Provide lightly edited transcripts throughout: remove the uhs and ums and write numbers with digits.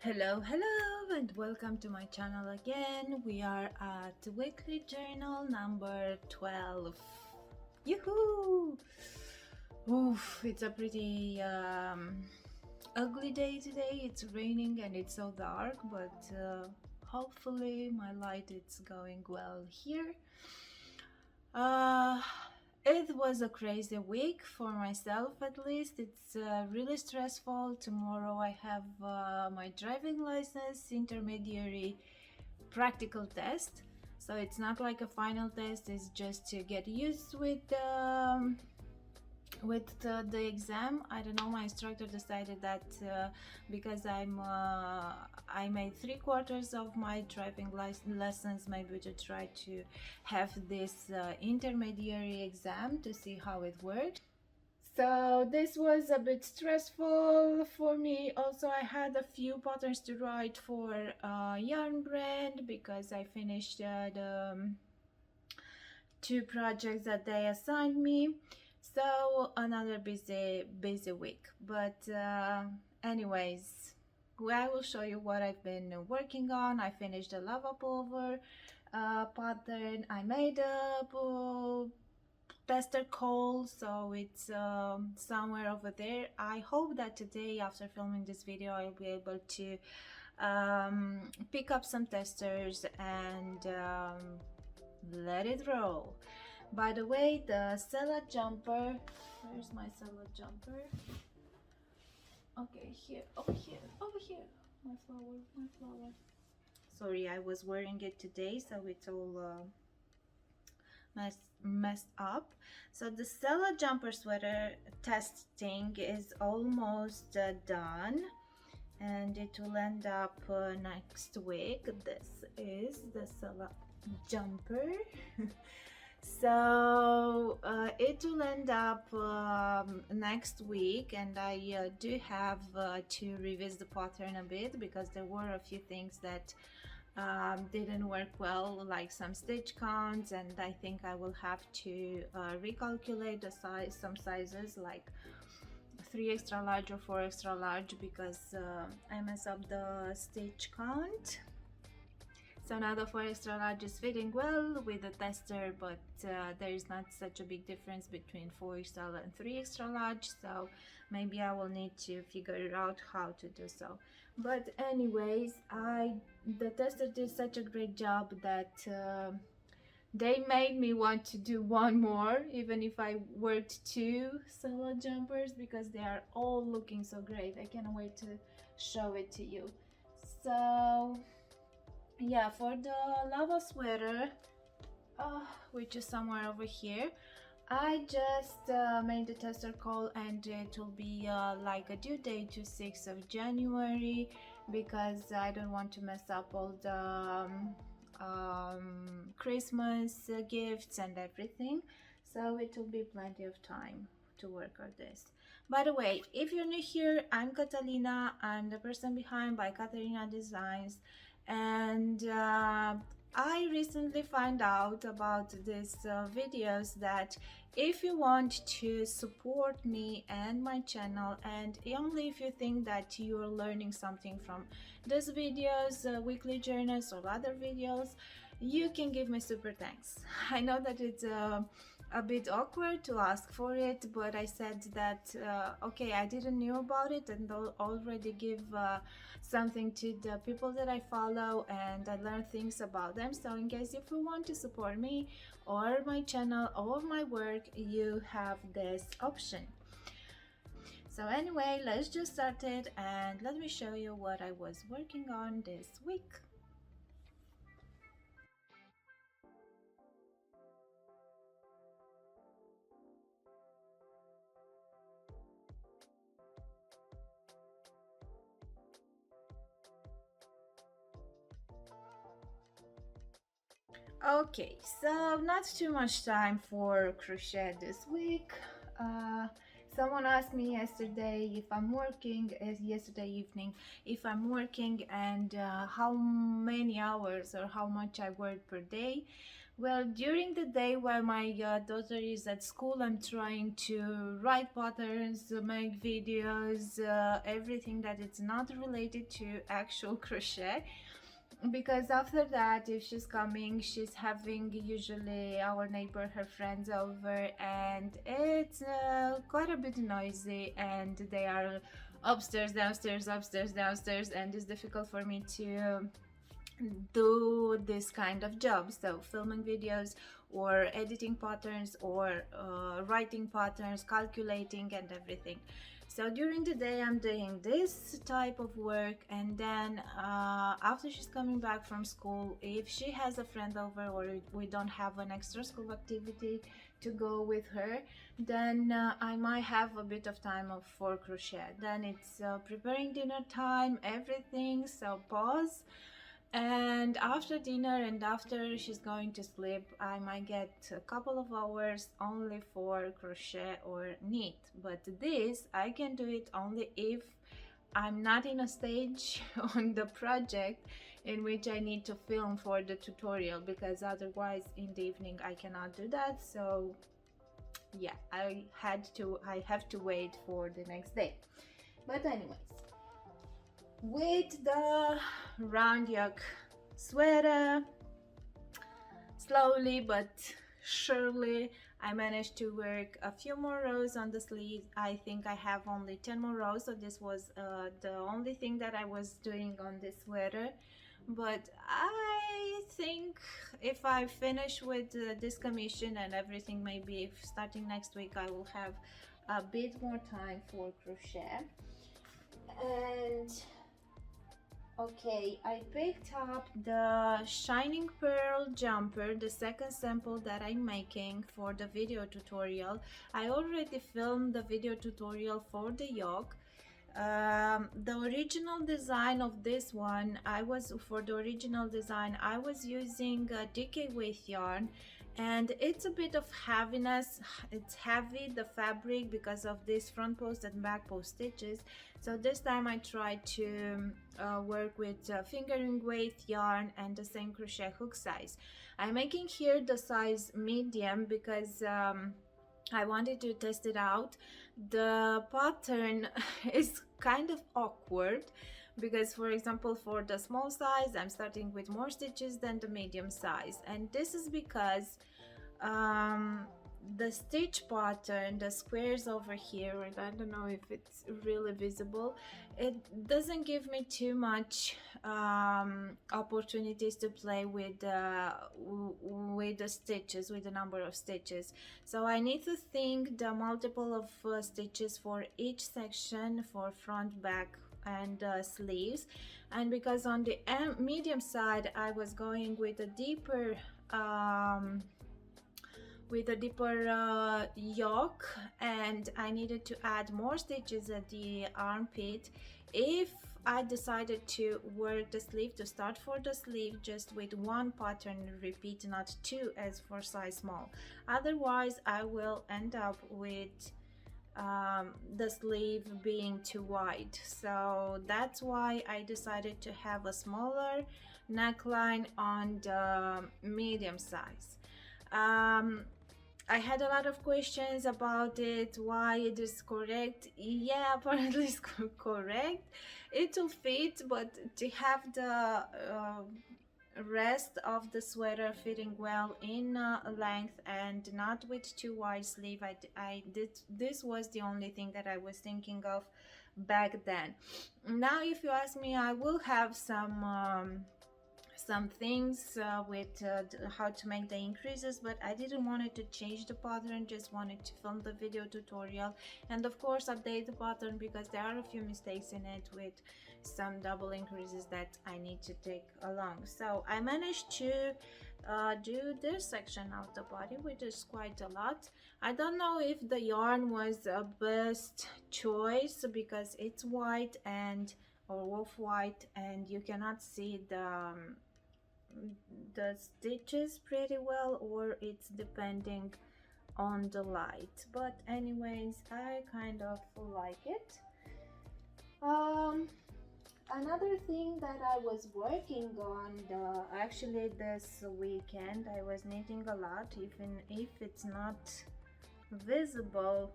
Hello, and welcome to my channel again. We are at weekly journal number 12. Yoo-hoo! Oof, it's a pretty ugly day today. It's raining and it's so dark, but hopefully my light is going well here. It was a crazy week for myself, at least. It's really stressful. Tomorrow I have my driving license intermediary practical test. So it's not like a final test, it's just to get used with the exam. I don't know, my instructor decided that because I made 3/4 of my driving lessons, maybe to try to have this intermediary exam to see how it works. So this was a bit stressful for me. Also, I had a few patterns to write for yarn brand because I finished the 2 projects that they assigned me. So another busy week, but anyways, I will show you what I've been working on. I finished the lava pulver pattern. I made a tester coal, so it's somewhere over there. I hope that today, after filming this video, I'll be able to pick up some testers and let it roll. By the way, the Sella jumper, where's my Sella jumper? Okay, here, over here, my flower. Sorry, I was wearing it today, so it's all messed up. So the Sella jumper sweater testing is almost done, and it will end up next week. This is the Sella jumper. So it will end up next week, and I do have to revisit the pattern a bit because there were a few things that didn't work well, like some stitch counts, and I think I will have to recalculate the size, some sizes like 3 extra large or 4 extra large, because I mess up the stitch count. So now the 4 extra large is fitting well with the tester, but there is not such a big difference between 4 extra and 3 extra large, so maybe I will need to figure out how to do so. But anyways, the tester did such a great job that they made me want to do one more, even if I worked 2 solo jumpers, because they are all looking so great. I can't wait to show it to you. So yeah, for the lava sweater, which is somewhere over here, I just made the tester call, and it will be like a due date to 6th of January, because I don't want to mess up all the Christmas gifts and everything, so it will be plenty of time to work on this. By the way, if you're new here, I'm Catalina. I'm the person behind by Catalina Designs, and I recently found out about these videos that if you want to support me and my channel, and only if you think that you're learning something from these videos, weekly journals or other videos, you can give me super thanks. I know that it's a bit awkward to ask for it, but I said that okay, I didn't know about it, and I'll already give something to the people that I follow, and I learn things about them. So in case if you want to support me or my channel or my work, you have this option. So anyway, let's just start it, and let me show you what I was working on this week. Okay, so not too much time for crochet this week. Someone asked me yesterday if I'm working, yesterday evening, if I'm working, and how many hours or how much I work per day. Well, during the day while my daughter is at school, I'm trying to write patterns, make videos, everything that is not related to actual crochet. Because after that, if she's coming, she's having usually our neighbor, her friends over, and it's quite a bit noisy, and they are upstairs, downstairs, upstairs, downstairs, and it's difficult for me to do this kind of job. So filming videos or editing patterns or writing patterns, calculating and everything. So during the day I'm doing this type of work, and then after she's coming back from school, if she has a friend over or we don't have an extra school activity to go with her, then I might have a bit of time for crochet. Then it's preparing dinner time, everything, so pause. And after dinner and after she's going to sleep, I might get a couple of hours only for crochet or knit. But this, I can do it only if I'm not in a stage on the project in which I need to film for the tutorial, because otherwise in the evening I cannot do that. So yeah, I have to wait for the next day. But anyways, with the round yoke sweater, slowly but surely I managed to work a few more rows on the sleeves. I think I have only 10 more rows, so this was the only thing that I was doing on this sweater. But I think if I finish with this commission and everything, maybe if starting next week I will have a bit more time for crochet. And okay, I picked up the Shining Pearl jumper, the second sample that I'm making for the video tutorial. I already filmed the video tutorial for the yoke. The original design of this one, I was using DK weight yarn, and it's a bit of heaviness. It's heavy, the fabric, because of this front post and back post stitches. So this time I tried to work with fingering weight yarn and the same crochet hook size. I'm making here the size medium because I wanted to test it out. The pattern is kind of awkward because, for example, for the small size I'm starting with more stitches than the medium size, and this is because the stitch pattern, the squares over here, and I don't know if it's really visible, it doesn't give me too much opportunities to play with the stitches, with the number of stitches. So I need to think the multiple of stitches for each section, for front, back and sleeves. And because on the medium side I was going with a deeper yoke, and I needed to add more stitches at the armpit. If I decided to work the sleeve, to start for the sleeve just with one pattern repeat, not two as for size small, otherwise I will end up with the sleeve being too wide. So that's why I decided to have a smaller neckline on the medium size. I had a lot of questions about it, why it is correct. Yeah, apparently it's correct. It will fit, but to have the rest of the sweater fitting well in length and not with too wide sleeve, this was the only thing that I was thinking of back then. Now if you ask me, I will have some things with how to make the increases, but I didn't want it to change the pattern, just wanted to film the video tutorial and of course update the pattern, because there are a few mistakes in it with some double increases that I need to take along. So I managed to do this section of the body, which is quite a lot. I don't know if the yarn was a best choice because it's white and or wolf white, and you cannot see the stitches pretty well, or it's depending on the light. But anyways, I kind of like it. Another thing that I was working on actually this weekend, I was knitting a lot, even if it's not visible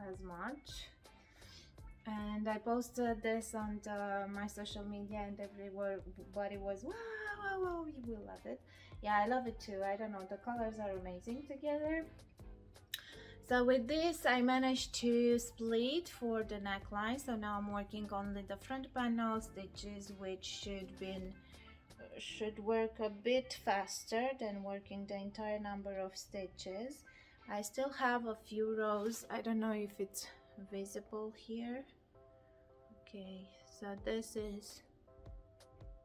as much. And I posted this on my social media, and everybody was wow, wow, wow, you will love it. Yeah, I love it too. I don't know, the colors are amazing together. So with this I managed to split for the neckline, so now I'm working only the front panel stitches, which should work a bit faster than working the entire number of stitches. I still have a few rows. I don't know if it's visible here. Okay, so this is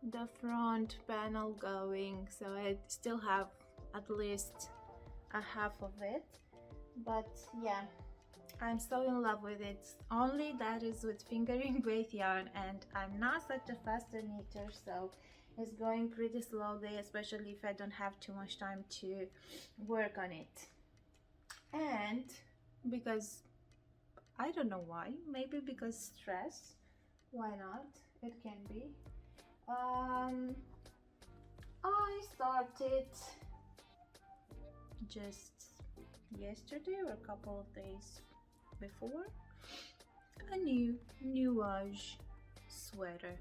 the front panel going, so I still have at least a half of it, but yeah, I'm so in love with it. Only that is with finger engraved yarn, and I'm not such a faster knitter, so it's going pretty slowly, especially if I don't have too much time to work on it. And because I don't know why, maybe because stress, why not, it can be. I started just yesterday or a couple of days before a new nuage sweater.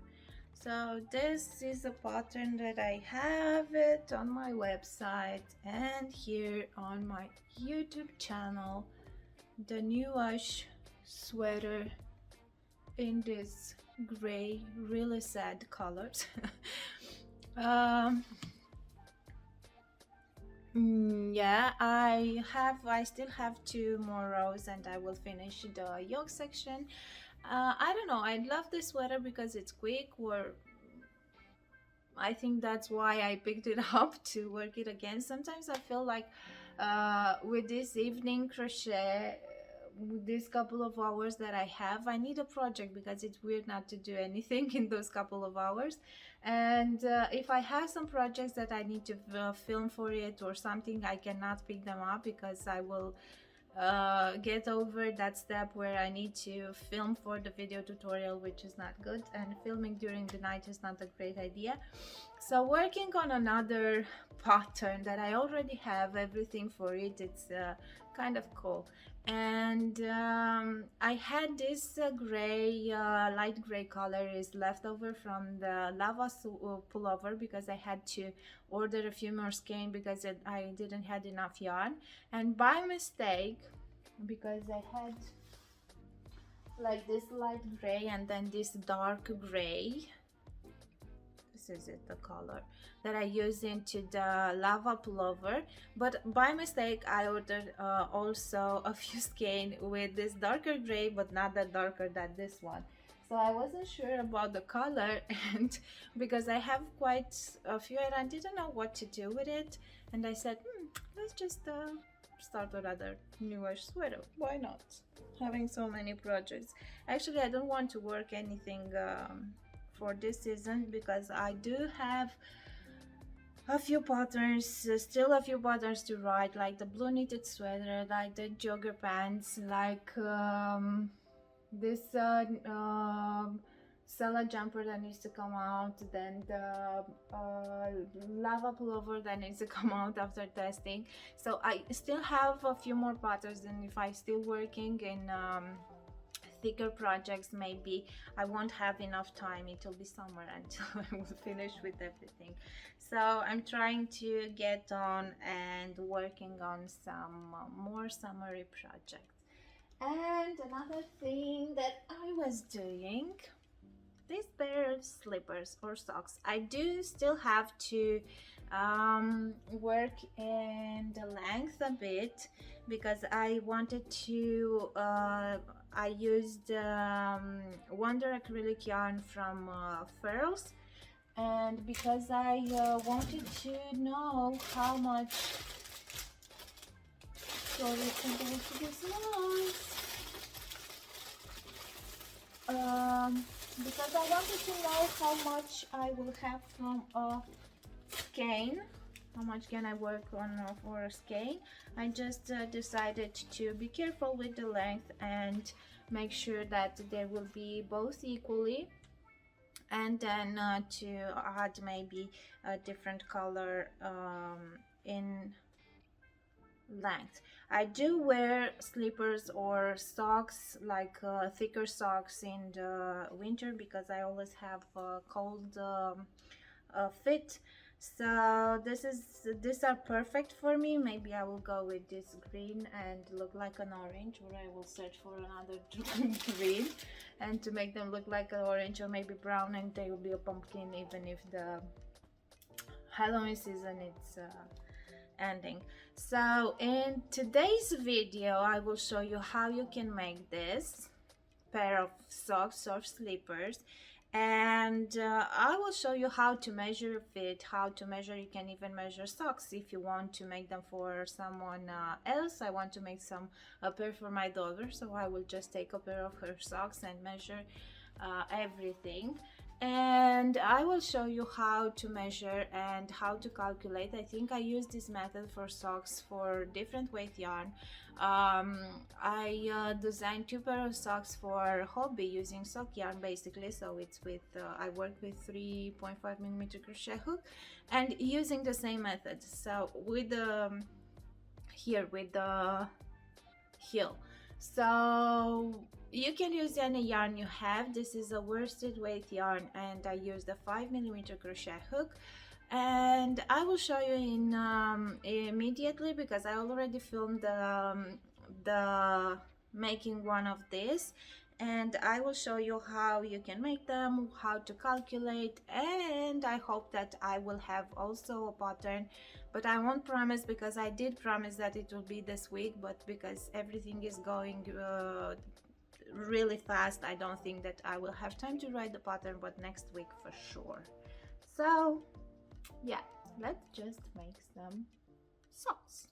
So this is a pattern that I have it on my website and here on my YouTube channel, the nuage sweater in this gray, really sad colors. Yeah, I still have 2 more rows and I will finish the yoke section. I don't know, I love this sweater because it's quick, or I think that's why I picked it up to work it again. Sometimes I feel like with this evening crochet, with this couple of hours that I have, I need a project because it's weird not to do anything in those couple of hours. And if I have some projects that I need to film for it or something, I cannot pick them up because I will get over that step where I need to film for the video tutorial, which is not good, and filming during the night is not a great idea. So working on another pattern that I already have everything for it, it's kind of cool. And I had this gray, light gray color is left over from the lava pullover because I had to order a few more skein because I didn't have enough yarn. And by mistake, because I had like this light gray and then this dark gray, this is it, the color that I used into the lava pullover, but by mistake I ordered also a few skein with this darker gray, but not that darker than this one. So I wasn't sure about the color, and because I have quite a few and I didn't know what to do with it, and I said, let's just start another newish sweater. Why not? Having so many projects. Actually, I don't want to work anything for this season because I do have a few patterns, still a few patterns to write, like the blue knitted sweater, like the jogger pants, like this Sella jumper that needs to come out, then the lava pullover that needs to come out after testing. So I still have a few more patterns, and if I still working in thicker projects, maybe I won't have enough time. It will be summer until I will finish with everything. So I'm trying to get on and working on some more summery projects. And another thing that I was doing, this pair of slippers or socks, I do still have to work in the length a bit because I wanted to I used Wander Acrylic Yarn from Furls, and because I wanted to know how much, sorry for this noise, because I wanted to know how much I will have from a skein, how much can I work on for a skein. I just decided to be careful with the length and make sure that they will be both equally, and then to add maybe a different color in length. I do wear slippers or socks, like thicker socks in the winter, because I always have cold fit. So these are perfect for me. Maybe I will go with this green and look like an orange, or I will search for another green and to make them look like an orange, or maybe brown, and they will be a pumpkin, even if the Halloween season it's ending. So in today's video I will show you how you can make this pair of socks or slippers, and I will show you how to measure fit, how to measure. You can even measure socks if you want to make them for someone else. I want to make a pair for my daughter, so I will just take a pair of her socks and measure everything, and I will show you how to measure and how to calculate. I think I use this method for socks for different weight yarn. I designed two pair of socks for hobby using sock yarn basically, so it's with I work with 3.5mm crochet hook and using the same method. So with the here with the heel, so you can use any yarn you have. This is a worsted weight yarn, and I used a 5mm crochet hook, and I will show you in immediately, because I already filmed the making one of this, and I will show you how you can make them, how to calculate, and I hope that I will have also a pattern, but I won't promise, because I did promise that it will be this week, but because everything is going really fast, I don't think that I will have time to write the pattern, but next week for sure. So yeah, let's just make some socks.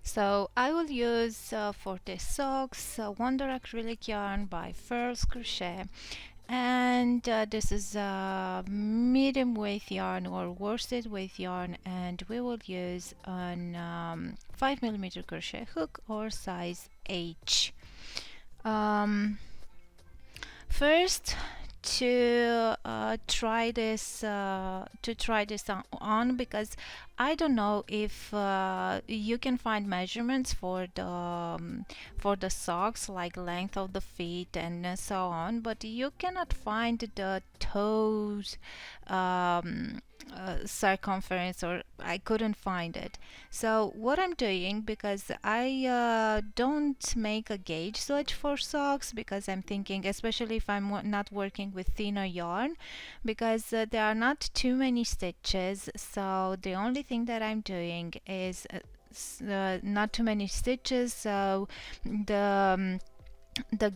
So I will use for the socks Wander Acrylic Yarn by Furls Crochet, and this is a medium weight yarn or worsted weight yarn, and we will use an 5mm crochet hook or size H. First, to try this on, because I don't know if you can find measurements for the socks, like length of the feet and so on, but you cannot find the toes circumference, or I couldn't find it. So what I'm doing, because I don't make a gauge swatch for socks, because I'm thinking, especially if I'm not working with thinner yarn, because there are not too many stitches, so the only thing that I'm doing is not too many stitches, so the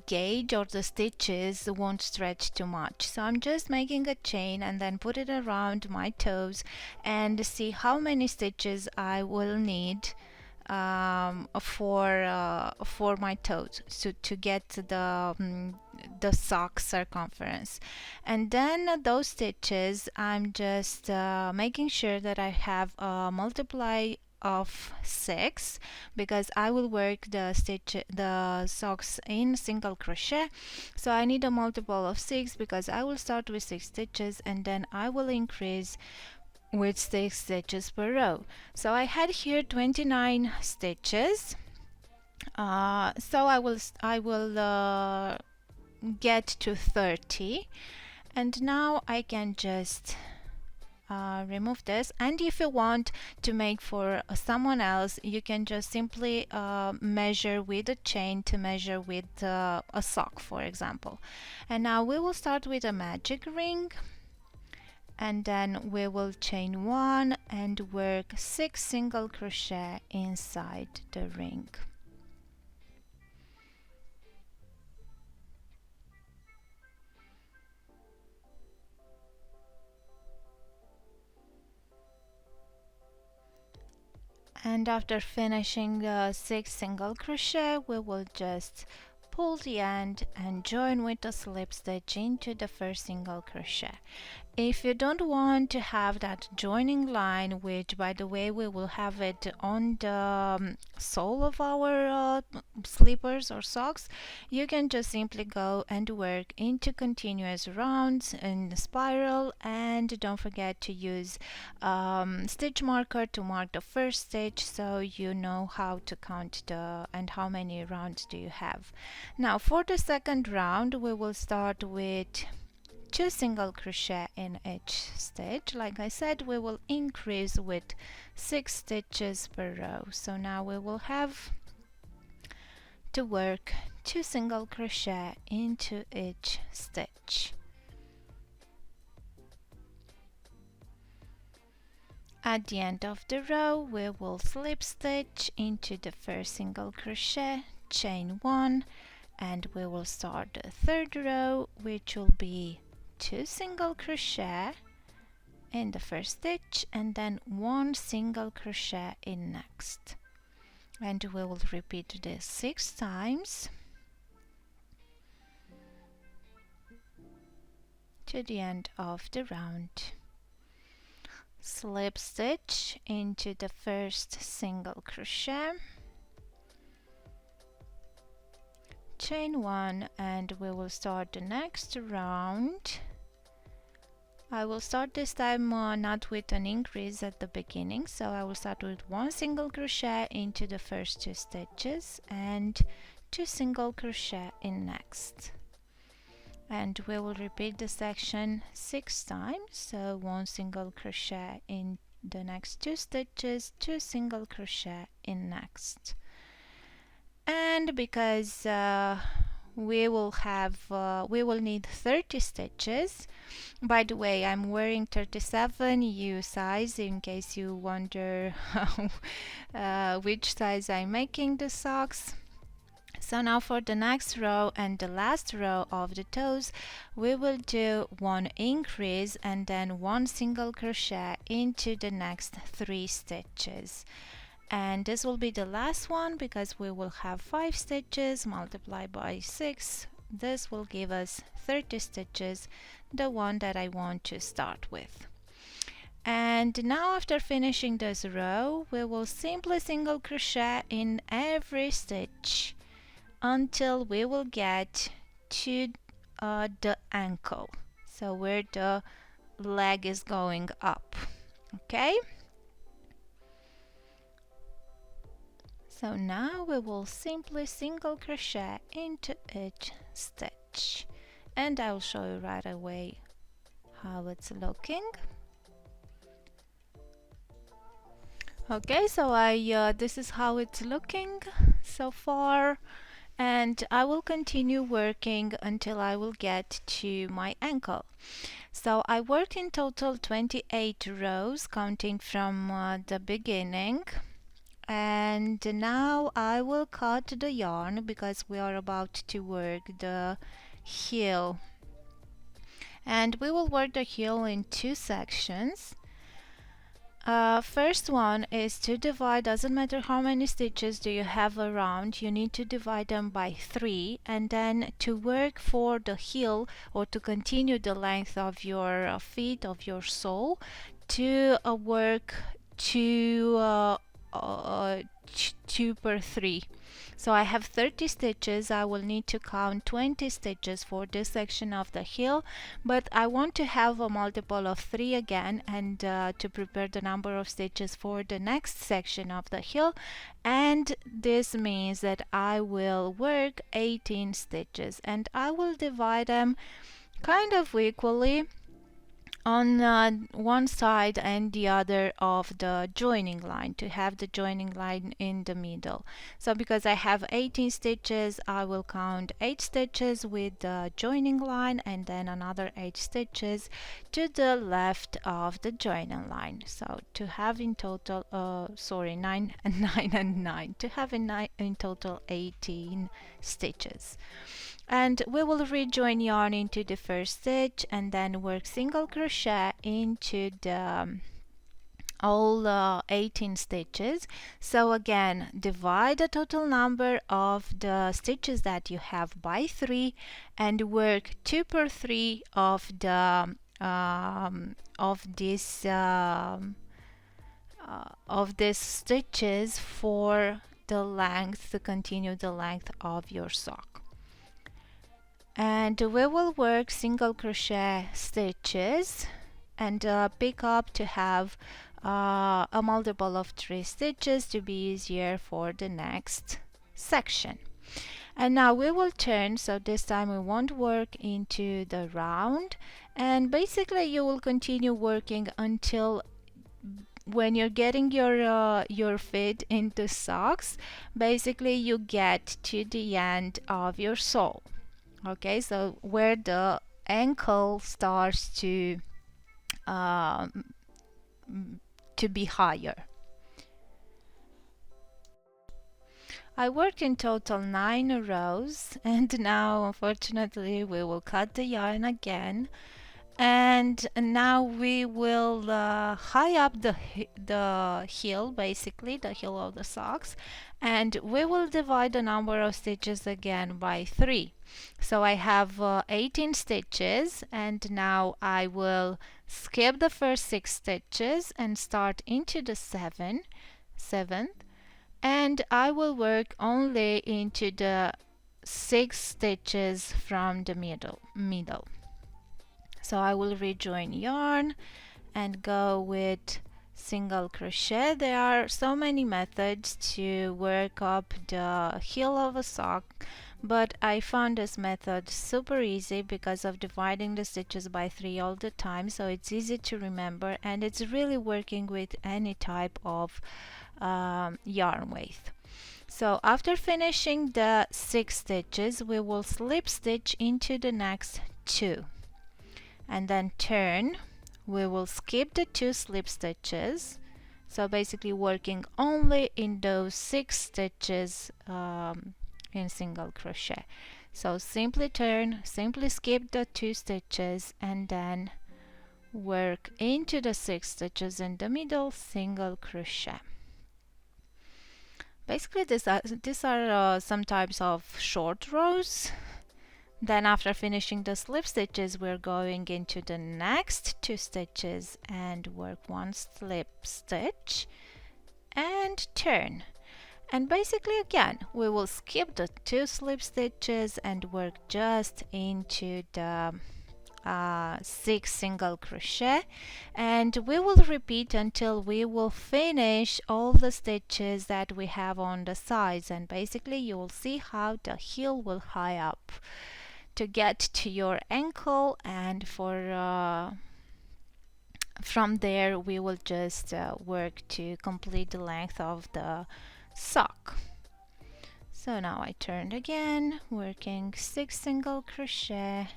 gauge or the stitches won't stretch too much. So I'm just making a chain and then put it around my toes and see how many stitches I will need for my toes, so to get the sock circumference. And then those stitches, I'm just making sure that I have a multiply of 6, because I will work the socks in single crochet, so I need a multiple of 6, because I will start with 6 stitches and then I will increase with 6 stitches per row. So I had here 29 stitches, so I will get to 30, and now I can just remove this. And if you want to make for someone else, you can just simply measure with a chain to measure with a sock, for example. And now we will start with a magic ring, and then we will chain 1 and work 6 single crochet inside the ring. And after finishing 6 single crochet, we will just pull the end and join with a slip stitch into the first single crochet. If you don't want to have that joining line, which by the way we will have it on the sole of our slippers or socks, you can just simply go and work into continuous rounds in the spiral, and don't forget to use stitch marker to mark the first stitch, so you know how to count the and how many rounds do you have. Now for the second round we will start with 2 single crochet in each stitch. Like I said, we will increase with 6 stitches per row. So now we will have to work 2 single crochet into each stitch. At the end of the row, we will slip stitch into the first single crochet, chain 1, and we will start the third row, which will be 2 single crochet in the first stitch and then 1 single crochet in next, and we will repeat this 6 times to the end of the round. Slip stitch into the first single crochet, chain 1, and we will start the next round. I will start this time not with an increase at the beginning, so I will start with 1 single crochet into the first 2 stitches and 2 single crochet in next, and we will repeat the section 6 times. So 1 single crochet in the next 2 stitches, 2 single crochet in next, and because we will need 30 stitches. By the way, I'm wearing 37 U size in case you wonder which size I'm making the socks. So now for the next row and the last row of the toes, we will do 1 increase and then 1 single crochet into the next 3 stitches. And this will be the last one because we will have 5 stitches multiplied by 6. This will give us 30 stitches, the one that I want to start with. And now after finishing this row, we will simply single crochet in every stitch until we will get to the ankle, so where the leg is going up. Okay? So now we will simply single crochet into each stitch, and I will show you right away how it's looking. Okay, so this is how it's looking so far, and I will continue working until I will get to my ankle. So I worked in total 28 rows counting from the beginning. And now I will cut the yarn because we are about to work the heel, and we will work the heel in 2 sections. First one is to divide, doesn't matter how many stitches do you have around, you need to divide them by 3, and then to work for the heel or to continue the length of your feet, of your sole, to work 2 per 3. So I have 30 stitches. I will need to count 20 stitches for this section of the heel, but I want to have a multiple of 3 again, and to prepare the number of stitches for the next section of the heel, and this means that I will work 18 stitches, and I will divide them kind of equally on one side and the other of the joining line, to have the joining line in the middle. So because I have 18 stitches, I will count 8 stitches with the joining line and then another 8 stitches to the left of the joining line. So to have in total 9 and 9 and 9, to have in total 18 stitches. And we will rejoin yarn into the first stitch and then work single crochet into the all 18 stitches. So again, divide the total number of the stitches that you have by 3 and work 2 per 3 of the of these stitches for the length, to continue the length of your sock. And we will work single crochet stitches and pick up to have a multiple of 3 stitches to be easier for the next section. And now we will turn, so this time we won't work into the round, and basically you will continue working until when you're getting your feet into socks, basically you get to the end of your sole. Okay, so where the ankle starts um, to be higher. I worked in total 9 rows, and now unfortunately we will cut the yarn again, and now we will high up the heel, basically the heel of the socks, and we will divide the number of stitches again by 3. So I have 18 stitches, and now I will skip the first 6 stitches and start into the 7th, and I will work only into the 6 stitches from the middle. So I will rejoin yarn and go with single crochet. There are so many methods to work up the heel of a sock, but I found this method super easy because of dividing the stitches by 3 all the time, so it's easy to remember, and it's really working with any type of yarn weight. So after finishing the 6 stitches, we will slip stitch into the next 2 and then turn. We will skip the 2 slip stitches, so basically working only in those 6 stitches in single crochet. So simply turn, simply skip the 2 stitches, and then work into the 6 stitches in the middle, single crochet. Basically these are some types of short rows. Then after finishing the slip stitches, we're going into the next 2 stitches and work 1 slip stitch and turn. And basically again we will skip the 2 slip stitches and work just into the 6 single crochet, and we will repeat until we will finish all the stitches that we have on the sides, and basically you will see how the heel will high up to get to your ankle, and for from there we will just work to complete the length of the sock. So now I turned again, working 6 single crochet,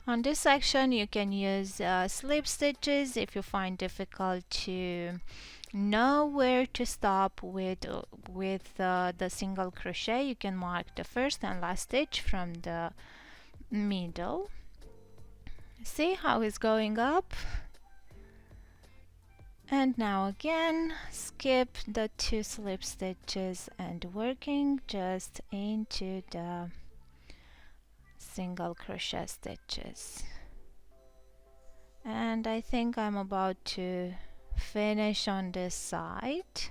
on this section you can use slip stitches if you find difficult to know where to stop with the single crochet. You can mark the first and last stitch from the middle. See how it's going up, and now again skip the 2 slip stitches and working just into the single crochet stitches. And I think I'm about to finish on this side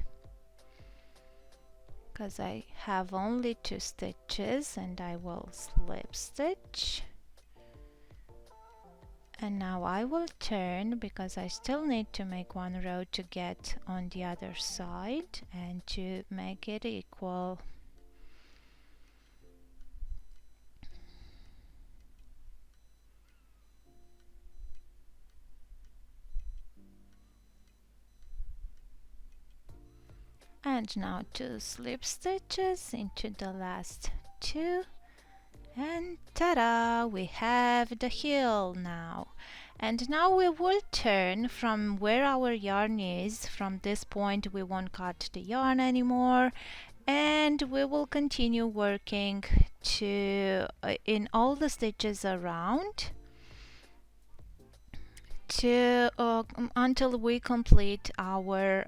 because I have only 2 stitches, and I will slip stitch, and now I will turn because I still need to make 1 row to get on the other side and to make it equal. And now 2 slip stitches into the last 2, and ta-da! We have the heel now. And now we will turn from where our yarn is. From this point we won't cut the yarn anymore, and we will continue working to in all the stitches around to until we complete our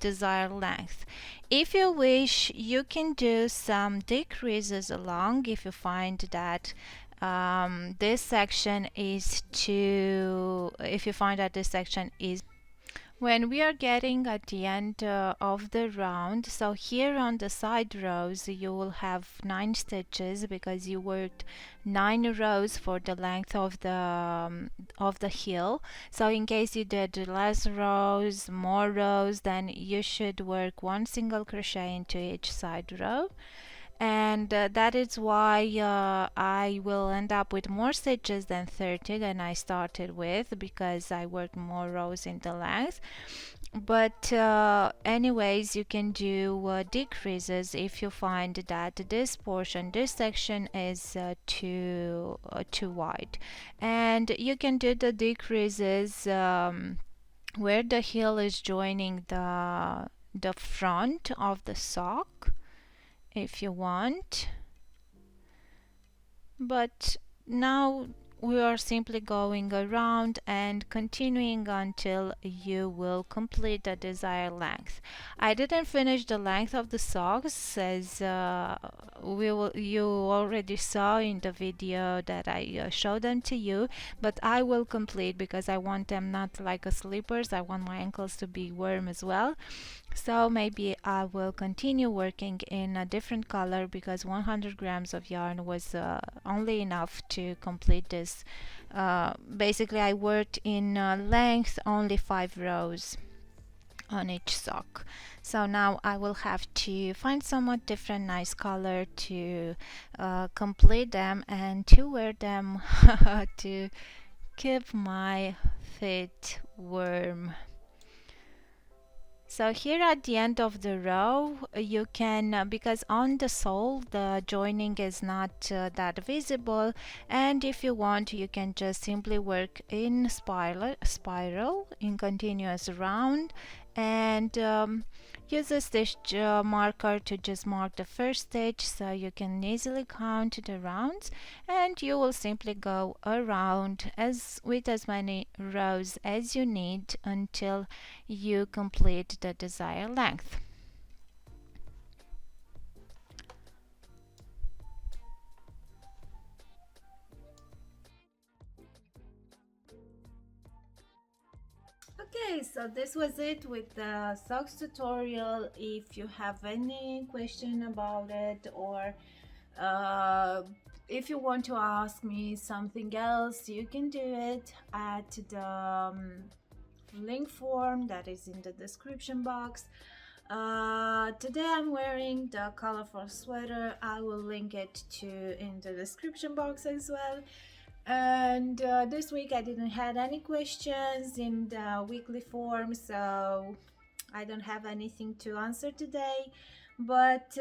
desired length. If you wish, you can do some decreases along if you find that this section is too, if you find that this section is, when we are getting at the end of the round, so here on the side rows you will have 9 stitches because you worked 9 rows for the length of the heel. So in case you did less rows, more rows, then you should work 1 single crochet into each side row. And that is why I will end up with more stitches than 30 than I started with, because I worked more rows in the length. But anyways, you can do decreases if you find that this portion, this section is too wide, and you can do the decreases where the heel is joining the front of the sock if you want. But now we are simply going around and continuing until you will complete the desired length. I didn't finish the length of the socks, as you already saw in the video that I showed them to you, but I will complete because I want them not like a slippers. I want my ankles to be warm as well. So maybe I will continue working in a different color because 100 grams of yarn was only enough to complete this. Basically I worked in length only 5 rows on each sock. So now I will have to find somewhat different nice color to complete them and to wear them to keep my feet warm. So here at the end of the row you can, because on the sole the joining is not that visible, and if you want you can just simply work in spiral in continuous round, and use a stitch marker to just mark the first stitch so you can easily count the rounds, and you will simply go around with as many rows as you need until you complete the desired length. Okay, so this was it with the socks tutorial. If you have any question about it, or if you want to ask me something else, you can do it at the link form that is in the description box. Today I'm wearing the ColorFall Sweater. I will link it in the description box as well. And this week I didn't have any questions in the weekly form, so I don't have anything to answer today. But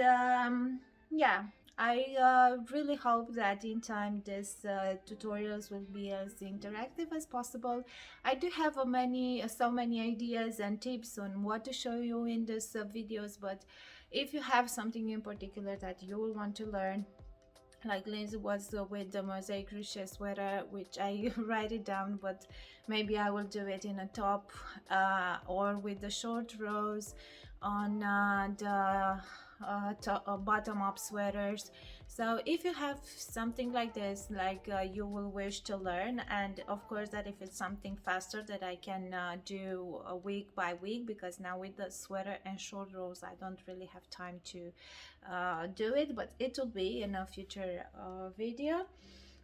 yeah, I really hope that in time this tutorials will be as interactive as possible. I do have so many ideas and tips on what to show you in these videos, but if you have something in particular that you will want to learn, like Lindsay was with the mosaic crochet sweater, which I write it down, but maybe I will do it in a top or with the short rows on the bottom up sweaters. So if you have something like this, like you will wish to learn, and of course that if it's something faster that I can do week by week, because now with the sweater and short rows I don't really have time to do it, but it will be in a future video.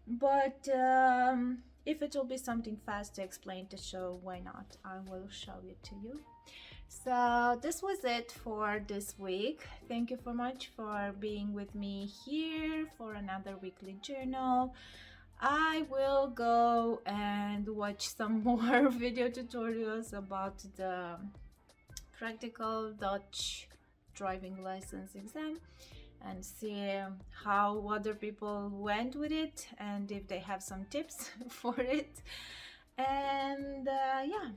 But if it will be something fast to explain to show, why not? I will show it to you. So this was it for this week. Thank you so much for being with me here for another weekly journal. I will go and watch some more video tutorials about the practical Dutch driving license exam and see how other people went with it and if they have some tips for it. And yeah,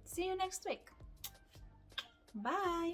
see you next week. Bye.